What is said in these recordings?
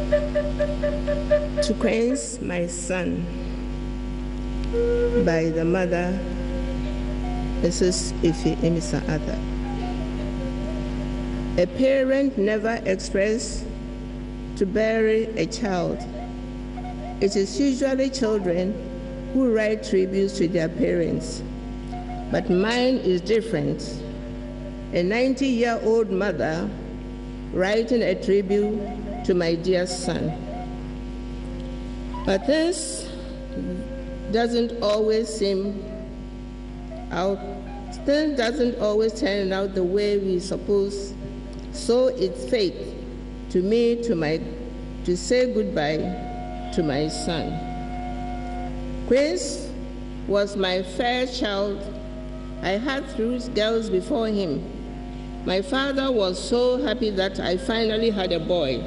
To Queens, my son, by the mother, Mrs. Ife Emisa Ada. A parent never expressed to bury a child. It is usually children who write tributes to their parents, but mine is different. A 90-year-old mother writing a tribute to my dear son. But this doesn't always turn out the way we suppose. So it's fate to me to say goodbye to my son. Quince was my first child. I had 3 girls before him. My father was so happy that I finally had a boy.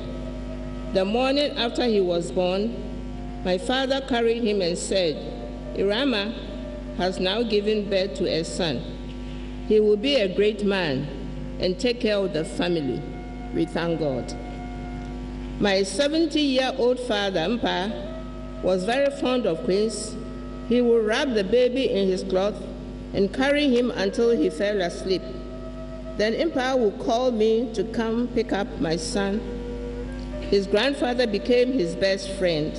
The morning after he was born, my father carried him and said, "Irama has now given birth to a son. He will be a great man and take care of the family. We thank God." My 70-year-old father, Mpa, was very fond of Quince. He would wrap the baby in his cloth and carry him until he fell asleep. Then Mpa would call me to come pick up my son. His grandfather became his best friend.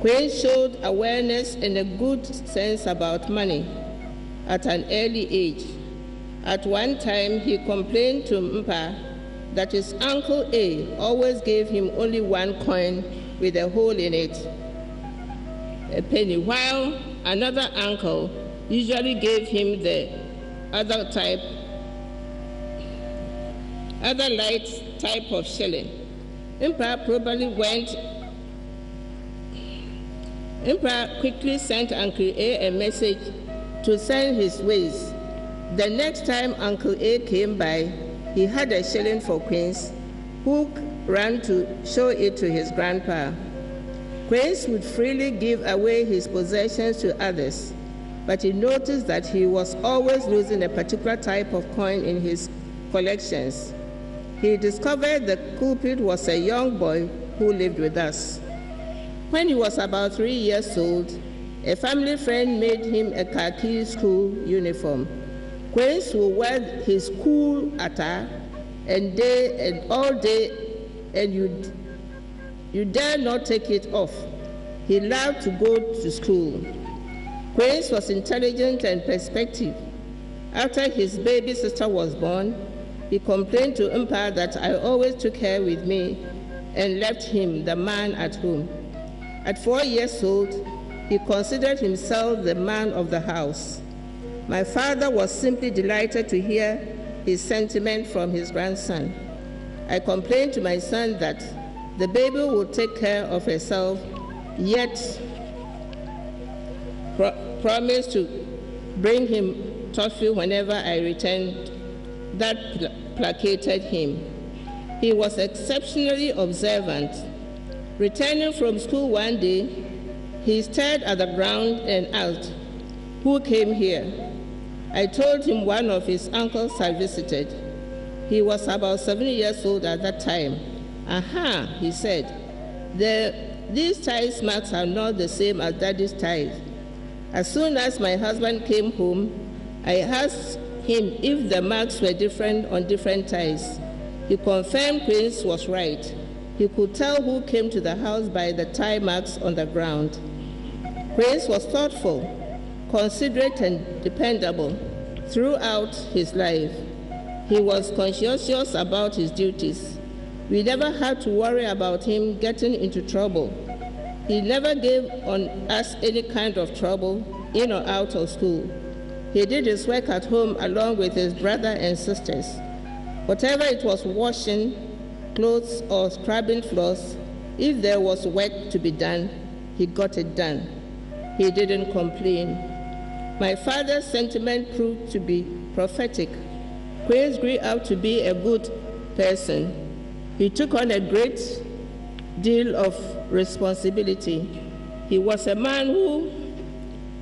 Quince showed awareness and a good sense about money at an early age. At one time, he complained to Mpa that his Uncle A always gave him only 1 coin with a hole in it, a penny, while another uncle usually gave him the other light type of shilling. Mpa quickly sent Uncle A message to send his ways. The next time Uncle A came by, he had a shilling for Quince, who ran to show it to his grandpa. Quince would freely give away his possessions to others, but he noticed that he was always losing a particular type of coin in his collections. He discovered the culprit was a young boy who lived with us. When he was about 3 years old, a family friend made him a khaki school uniform. Quince would wear his school attire all day, and you dare not take it off. He loved to go to school. Quince was intelligent and perspective. After his baby sister was born, he complained to Mpa that I always took her with me and left him, the man, at home. At 4 years old, he considered himself the man of the house. My father was simply delighted to hear his sentiment from his grandson. I complained to my son that the baby would take care of herself, yet promised to bring him toffee whenever I returned. That placated him. He was exceptionally observant. Returning from school one day, he stared at the ground and asked, "Who came here?" I told him one of his uncles had visited. He was about 7 years old at that time. "Aha," he said, "these ties marks are not the same as Daddy's ties." As soon as my husband came home, I asked him if the marks were different on different ties. He confirmed Quince was right. He could tell who came to the house by the tie marks on the ground. Quince was thoughtful, considerate, and dependable throughout his life. He was conscientious about his duties. We never had to worry about him getting into trouble. He never gave on us any kind of trouble, in or out of school. He did his work at home along with his brother and sisters. Whatever it was, washing clothes or scrubbing floors, if there was work to be done, he got it done. He didn't complain. My father's sentiment proved to be prophetic. Quince grew up to be a good person. He took on a great deal of responsibility. He was a man who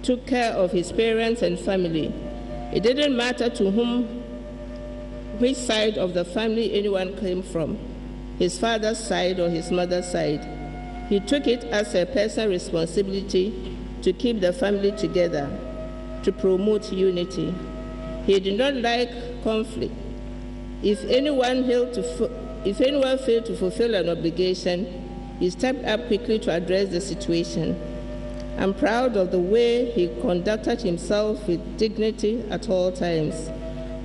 took care of his parents and family. It didn't matter to whom, which side of the family anyone came from. his father's side or his mother's side. He took it as a personal responsibility to keep the family together, to promote unity. He did not like conflict. If anyone failed to fulfill an obligation, he stepped up quickly to address the situation. I'm proud of the way he conducted himself with dignity at all times.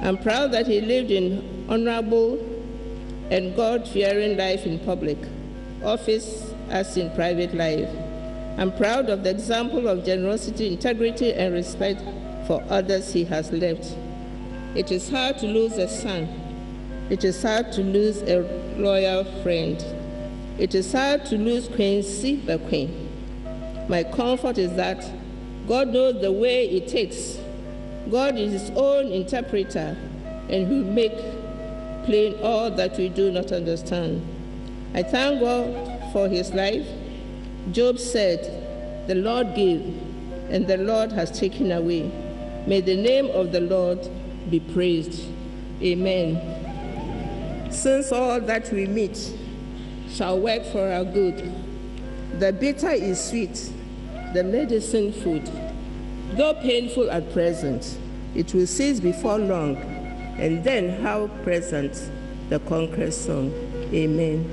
I'm proud that he lived an honorable and God-fearing life in public, office as in private life. I'm proud of the example of generosity, integrity, and respect for others he has left. It is hard to lose a son. It is hard to lose a loyal friend. It is hard to lose Quincy the Queen. My comfort is that God knows the way it takes. God is his own interpreter, and he will make plain all that we do not understand. I thank God for his life. Job said, "The Lord gave, and the Lord has taken away. May the name of the Lord be praised." Amen. Since all that we meet shall work for our good, the bitter is sweet, the medicine food. Though painful at present, it will cease before long, and then how pleasant the conqueror's song. Amen.